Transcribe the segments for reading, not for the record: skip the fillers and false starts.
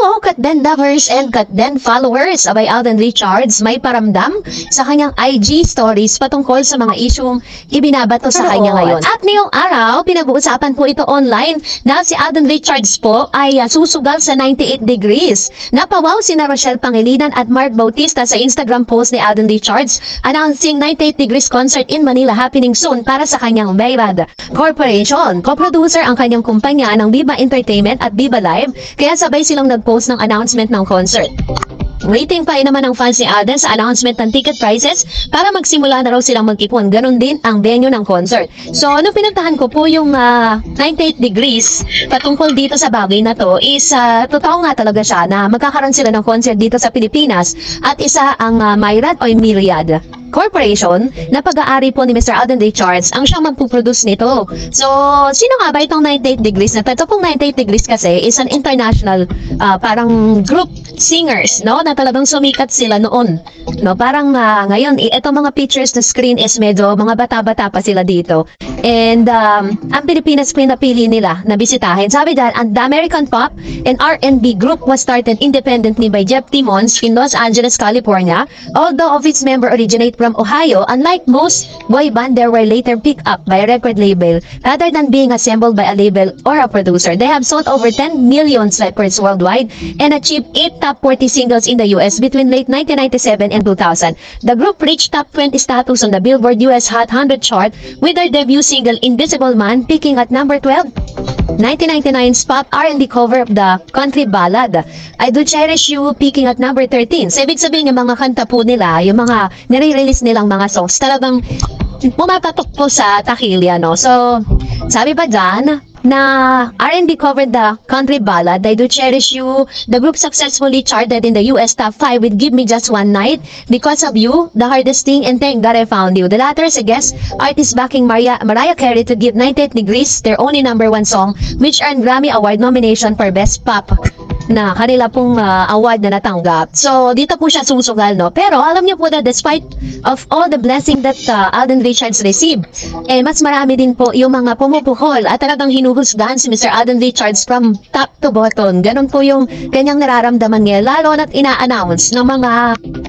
Hello, Katden lovers and Katden followers! Abay, Alden Richards may paramdam sa kanyang IG stories patungkol sa mga isyong ibinabato sa kanya ngayon. At ngayong araw, pinag-uusapan po ito online na si Alden Richards po ay susugal sa 98 degrees. Napawaw sina Rochelle Pangilinan at Mark Bautista sa Instagram post ni Alden Richards announcing 98 degrees concert in Manila happening soon para sa kanyang Mayrad Corporation. Co-producer ang kanyang kumpanya ng Viva Entertainment at Viva Live, kaya sabay silang nag-post ng announcement ng concert. Waiting pa naman ang fans ni Alden sa announcement ng ticket prices para magsimula na raw silang mag-ipon. Ganon din ang venue ng concert. So, nung pinuntahan ko po yung 98 degrees patungkol dito sa bagay na to is totoo nga talaga siya na magkakaroon sila ng concert dito sa Pilipinas at isa ang Mayrad o Myriad Corporation na pag-aari po ni Mr. Alden Richards ang siyang magpuproduce nito. So, sino nga ba itong 98 degrees na to? Ito pong 98 degrees kasi is an international parang group singers, no? Na talagang sumikat sila noon. No? Parang ngayon, itong mga pictures na screen is medyo mga bata-bata pa sila dito. And ang Pilipinas po yung napili nila na bisitahin. Sabi dyan, ang The American Pop and R&B group was started independently by Jeff Timmons in Los Angeles, California. Although of its member originate from Ohio, unlike most boy band, they were later picked up by a record label rather than being assembled by a label or a producer. They have sold over 10 million records worldwide and achieved 8 top 40 singles in the US between late 1997 and 2000. The group reached top 20 status on the Billboard US Hot 100 chart with their debut single Invisible Man peaking at number 12. 1999's pop R&B cover of the country ballad I Do Cherish You peaking at number 13. So, ibig sabihin yung mga kanta po nila, yung mga nire-release nilang mga songs, talagang pumapatok po sa takilya, no? So, sabi pa dyan, na R&B covered the country ballad I Do Cherish You. The group successfully charted in the US top 5 with Give Me Just One Night, Because of You, The Hardest Thing, and Thank God I Found You. The latter suggests artist backing Mariah Carey to give 98 Degrees their only #1 song, which earned Grammy Award nomination for Best Pop na kanila pong award na natanggap. So, dito po siya susugal, no? Pero, alam niyo po na despite of all the blessing that Alden Richards received, mas marami din po yung mga pumupuhol at talagang hinuhusgahan si Mr. Alden Richards from top to bottom. Ganon po yung kanyang nararamdaman niya, lalo na't ina-announce ng mga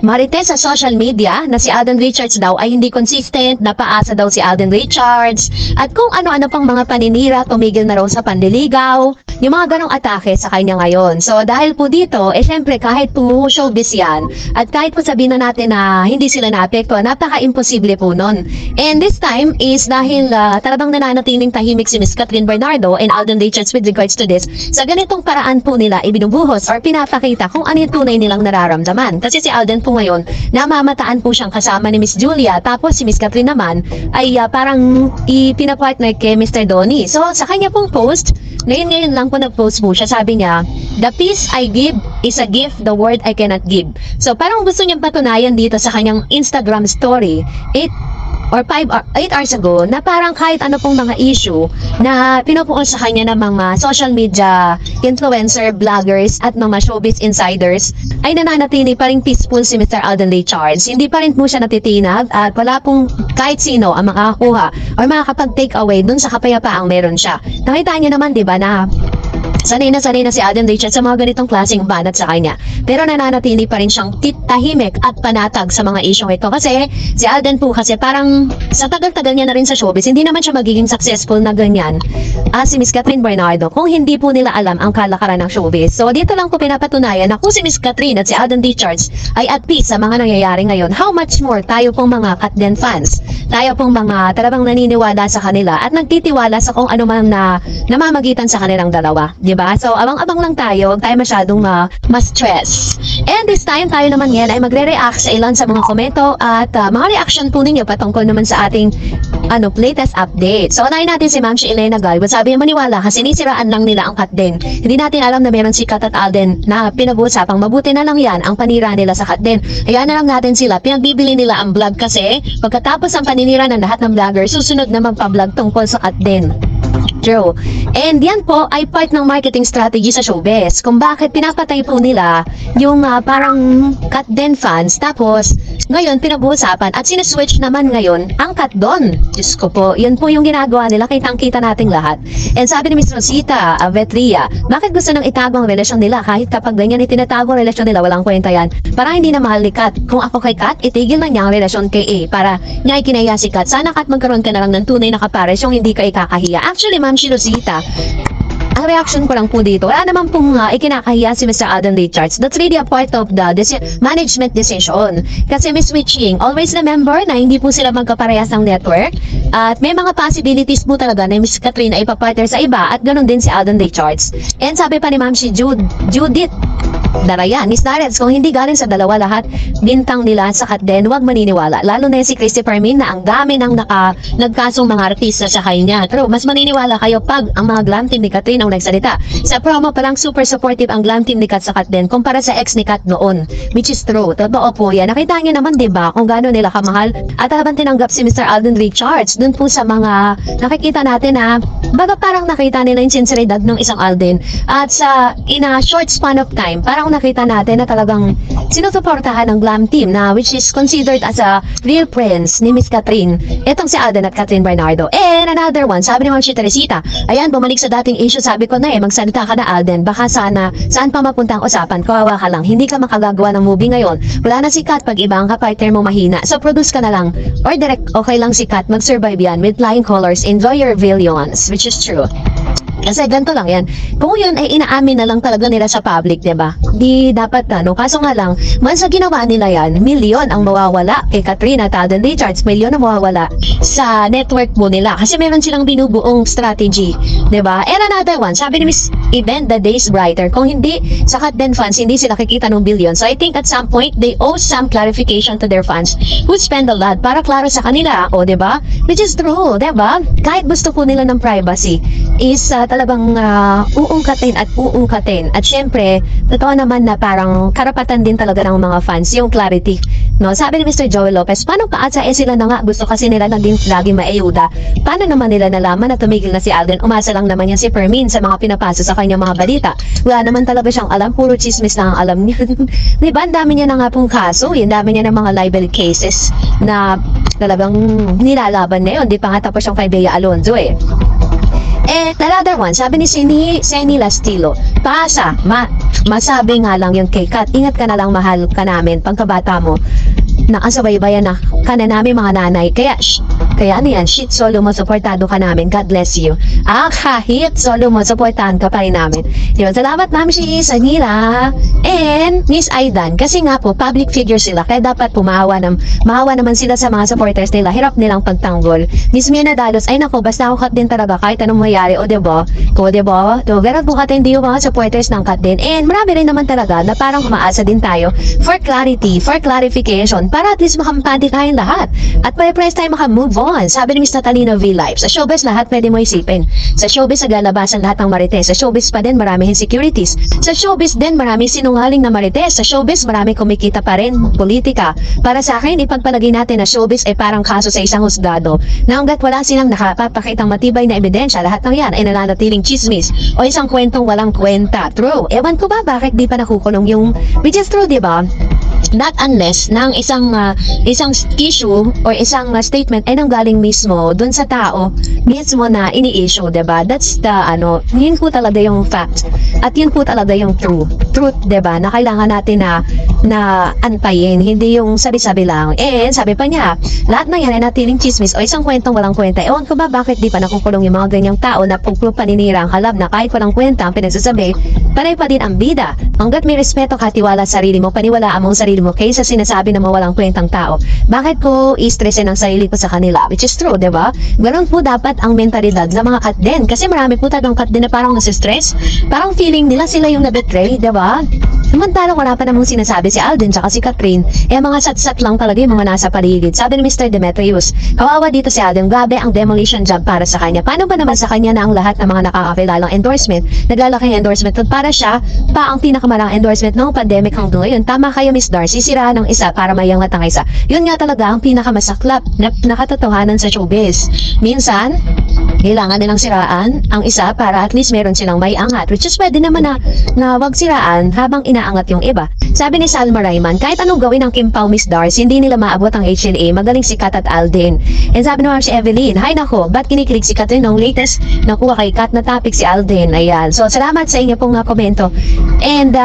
marites sa social media na si Alden Richards daw ay hindi consistent, napaasa daw si Alden Richards, at kung ano-ano pang mga paninira, tumigil na raw sa panliligaw, yung mga ganong atake sa kanya ngayon. So, dahil po dito, syempre kahit po showbiz yan, at kahit po sabihin na natin na hindi sila naapekto, napaka-imposible po nun. And this time is dahil talagang nananatiling tahimik si Miss Catherine Bernardo and Alden Richards with regards to this, sa ganitong paraan po nila ibinubuhos or pinapakita kung ano yung tunay nilang nararamdaman. Kasi si Alden po ngayon, namamataan po siyang kasama ni Miss Julia, tapos si Miss Catherine naman ay parang ipinapartner kay Mr. Donnie. So, sa kanya pong post, ngayon lang po nag-post po siya, sabi niya, "The peace I give is a gift, the word I cannot give." So, parang gusto niyang patunayan dito sa kanyang Instagram story, 8 hours ago, na parang kahit ano pong mga issue na pinupuon sa kanya ng mga social media influencer, vloggers, at mga showbiz insiders, ay nananatili pa rin peaceful si Mr. Alden Richards. Hindi pa rin po siya natitinag at wala pong kahit sino ang makakakuha or makakapag-take away dun sa kapayapaang meron siya. Nakita niyo naman, di ba, na sanay na si Alden Richards sa mga ganitong klaseng banat sa kanya. Pero nananatili pa rin siyang tahimik at panatag sa mga isyong ito. Kasi si Alden po kasi parang sa tagal-tagal niya na rin sa showbiz, hindi naman siya magiging successful na ganyan si Miss Catherine Bernardo kung hindi po nila alam ang kalakaran ng showbiz. So dito lang po pinapatunayan na kung si Miss Catherine at si Alden Richards ay at peace sa mga nangyayari ngayon, how much more tayo pong mga Katden fans, tayo pong mga talagang naniniwala sa kanila at nagtitiwala sa kung ano man na namamagitan sa kanilang dalawa. Diba? So, abang-abang lang tayo, huwag tayo masyadong ma-stress. And this time, tayo naman yan ay magre-react sa ilan sa mga komento at mga reaction po ninyo patungkol naman sa ating latest update. So, unahin natin si Ma'am Elena Gal. Sabi niya, maniwala kasi sinisiraan lang nila ang Katden. Hindi natin alam na meron si Kat at Alden na pinag-uusapang mabuti na lang yan ang panira nila sa Katden. Hayaan na lang natin sila. Pinagbibili nila ang vlog kasi pagkatapos ang paninira ng lahat ng vlogger, susunod na magpa-vlog tungkol sa Katden. True. And yan po ay part ng marketing strategy sa showbiz. Kung bakit pinapatay po nila yung parang Kat Den fans. Tapos, ngayon pinag-uusapan at sineswitch naman ngayon ang Kat Don. Diyos ko po, yun po yung ginagawa nila. Kitang-kita nating lahat. And sabi ni Miss Rosita Vetria, bakit gusto nang itago ang relasyon nila? Kahit kapag ganyan itinatago ang relasyon nila, walang kwenta yan. Para hindi na mahal ni Kat. Kung ako kay Kat, itigil na niya ang relasyon kay A. Para niya ikinaya si Kat. Sana Kat magkaroon ka na lang ng tunay na kapares yung hindi ka ikakahiya. Actually, Ma'am Rosita, ang reaction ko lang po dito, wala naman pong ikinakahiya si Mr. Alden Richards. That's really a part of the management decision. Kasi Miss Witching, always remember na hindi po sila magkaparehas ng network. At may mga possibilities po talaga na Miss Catherine ay ipapartner sa iba at ganun din si Alden Richards. And sabi pa ni Ma'am si Judith Darayan, Miss Darrets, kung hindi galing sa dalawa lahat, bintang nila sa Kat Den, huwag maniniwala. Lalo na si Christopher Min na ang dami ng nagkasong mga artista sa kanya. Pero mas maniniwala kayo pag ang mga glam team ni Catherine ang nagsalita. Sa promo pa lang super supportive ang glam team ni Kat sa Kat Den kumpara sa ex ni Kat noon. Which is true. Totoo po yan. Nakita niyo naman diba kung gaano nila kamahal at habang tinanggap si Mr. Alden Richards dun po sa mga nakikita natin na baga parang nakita nila yung sinseridad ng isang Alden. At sa in a short span of time, parang nakita natin na talagang sinusuportahan ng glam team na which is considered as a real friends ni Miss Catherine. Etong si Alden at Catherine Bernardo. And another one, sabi ni Ma'am Teresita, ayan, bumalik sa dating issue, sabi ko na magsalita ka na Alden, baka sana, saan pa mapunta ang usapan, kawawa ka lang, hindi ka makagagawa ng movie ngayon, wala na si Kat, pag iba ang kapartner mo mahina, so produce ka na lang, or direct, okay lang si Kat, mag-survive yan with flying colors, enjoy your villains, which is true. Kasi ganito lang yan. Kung yun ay inaamin na lang talaga nila sa public, diba? Di dapat kaso nga lang, once sa ginawa nila yan, milyon ang mawawala kay Catherine at Alden Richards, milyon ang mawawala sa network mo nila. Kasi meron silang binubuong strategy, diba? And another one, sabi ni Miss Event, the days brighter. Kung hindi, sa Kat Den fans, hindi sila kikita ng billion. So I think at some point, they owe some clarification to their fans who spend a lot para klaro sa kanila. O, diba? Which is true, diba? Kahit gusto po nila ng privacy, is talagang uungkatin at uungkatin. At syempre, totoo naman na parang karapatan din talaga ng mga fans yung clarity. No, sabi ni Mr. Joel Lopez, paano paatsa sila na nga gusto kasi nila naging laging maayuda? Paano naman nila nalaman na tumigil na si Alden? Umasa lang naman yan si Fermin sa mga pinapasa sa kanyang mga balita. Wala naman talaga siyang alam, puro chismis na ang alam niya. Diba, ang dami niya na nga pong kaso, yung dami niya ng mga libel cases na talagang nilalaban na yun. Di pa nga tapos yung kay Bea Alonzo eh. Another one, sabi ni Seni Lastilo, paasa, masabi nga lang yung kay Kat, ingat ka na lang, mahal ka namin, pagkabata mo, nakasabay-bayan na ka na namin mga nanay, kaya ano yan, shit solo mo, supportado ka namin, God bless you. Kahit solo mo, supportahan ka pa rin namin. Yun, salamat Ma'am Sanila and Miss Aidan, kasi nga po, public figure sila, kaya dapat pumahawa naman sila sa mga supporters nila, hirap nilang pagtanggol. Miss Mena Dalos, ay nako, basta ako Kat din talaga, kahit anong mayari, o diba? So, pero bukat hindi yung mga supporters ng Kat din, and marami rin naman talaga na parang umaasa din tayo for clarity, for clarification, para at least makampante tayong lahat. At pare-press tayo makamove on. Sabi ni Miss Natalino V. Live, sa showbiz lahat pwede mo isipin. Sa showbiz naglalabasan lahat ng marites. Sa showbiz pa din marami insecurities. Sa showbiz din marami sinungaling na marites. Sa showbiz marami kumikita pa rin politika. Para sa akin, ipagpalagay natin na showbiz ay parang kaso sa isang husgado na hanggat wala silang nakapapakitang matibay na ebidensya, lahat ng yan ay nananatiling chismis o isang kwentong walang kwenta. True. Ewan ko ba bakit di pa nakukulong yung which is true, diba? Not unless ng isang issue or isang statement ay nanggaling mismo dun sa tao mismo na ini-issue, diba? That's the yun po talaga yung fact at yun po talaga yung truth, diba? Na kailangan natin na antayin, hindi yung sabi-sabi lang. Sabi pa niya, lahat na yan ay natiling chismis o isang kwentong walang kwenta. Ewan ko ba bakit di pa nakukulong yung mga ganyang tao na pugpug paninira ang halab na kahit walang kwenta ang pinagsasabi, panay pa din ang bida. Hanggat may respeto ka, tiwala sa sarili mo, paniwalaan mo sarili mo kaysa sinasabi na mawalang kwentang tao. Bakit ko i-stressin ang sarili ko sa kanila? Which is true, diba? Ganun po dapat ang mentalidad ng mga Kat din. Kasi marami po talagang Kat din na parang nasistress. Parang feeling nila sila yung na-betray, diba? Samantalang wala pa namang sinasabi si Alden tsaka si Catherine, mga sat-sat lang talaga yung mga nasa paligid. Sabi ni Mr. Demetrius, kawawa dito si Alden, grabe ang demolition job para sa kanya. Paano ba naman sa kanya na ang lahat ng mga nakakakilalang endorsement, naglalaking endorsement para siya pa ang pinakamarang endorsement ng pandemic hanggang ngayon? Tama kayo, Miss Darcy, siraan ng isa para mayangat ang isa. Yun nga talaga ang pinakamasaklap na nakatotohanan sa showbiz. Minsan, kailangan nilang siraan ang isa para at least meron silang may angat, which is pwede naman na wag siraan habang inaangat yung iba. Sabi ni Salma Rayman, kahit anong gawin ng Kim Pao Miss Dars, hindi nila maabot ang HLA, magaling si Kat at Alden. And sabi naman si Evelyn, hay nako, ba't kinikilig si Kat nung latest nakuha kay Kat na topic si Alden. Ayan, so salamat sa inyo pong komento. And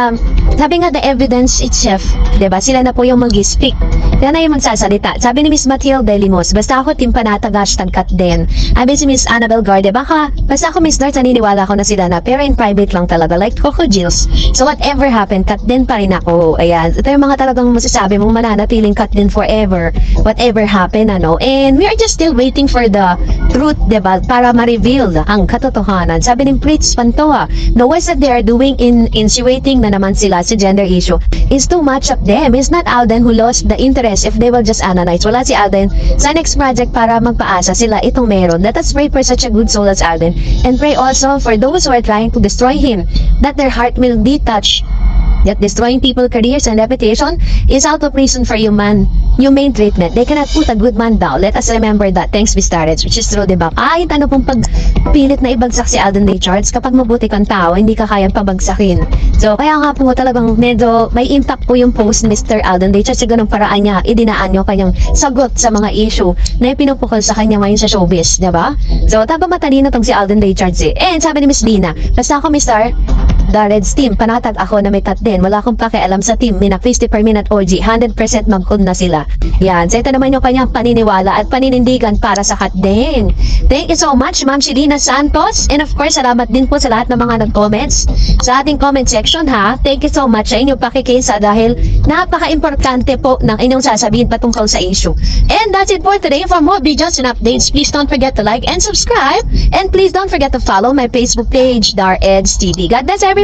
sabi nga the evidence itself, diba, sila na po yung mag-speak, kaya na yung magsasalita. Sabi ni Miss Mathilde Limos, basta ako Team Panatag #Kat din. Sabi si Miss Annabel Garde, basta ako Miss Dars, naniniwala ko na sila na, pero in private lang talaga, like Coco Jills. So whatever happened, Kat din pa rin ako. Ayan, ito yung mga talagang masasabi mong mananatiling Kat din forever, whatever happened, ano. And we are just still waiting for the truth, diba, para ma-reveal ang katotohanan. Sabi ni Pritz Pantoa, the ways that they are doing in insinuating na naman sila sa gender issue is too much of them. It's not Alden who lost the interest if they will just analyze. Wala si Alden sa next project para magpaasa sila itong meron. Let us pray for such a good soul as Alden, and pray also for those who are trying to destroy him, that their heart will be touched. That destroying people's careers and reputation is out of reason for humane treatment. They cannot put a good man down. Let us remember that. Thanks, Miss Tarets, which is true, diba? Kahit ano pong pagpilit na ibagsak si Alden Richards, kapag mabuti kang tao, hindi ka kayang pabagsakin. So, kaya nga po talagang medyo may impact po yung post ni Mr. Alden Richards sa ganung paraan niya, idinaan niyo kanyang sagot sa mga issue na ipinupukol sa kanya ngayon sa showbiz, diba? So, taba matalino tong si Alden Richards eh. And sabi ni Miss Dina, basta ako Mr. The Reds team, panatag ako na may Kat din. Wala akong pakialam sa team, Mina 50 per minute OG, 100% mag-on na sila. Yan, so ito naman yung kanyang paniniwala at paninindigan para sa Kat din. Thank you so much, Ma'am Shelina Santos. And of course, salamat din po sa lahat ng mga nag-comments sa ating comment section, ha. Thank you so much sa inyong pakikisa dahil napaka-importante po ng inyong sasabihin patungkol sa issue. And that's it for today. For more videos and updates, please don't forget to like and subscribe. And please don't forget to follow my Facebook page, Dar Eds TV. God bless everyone!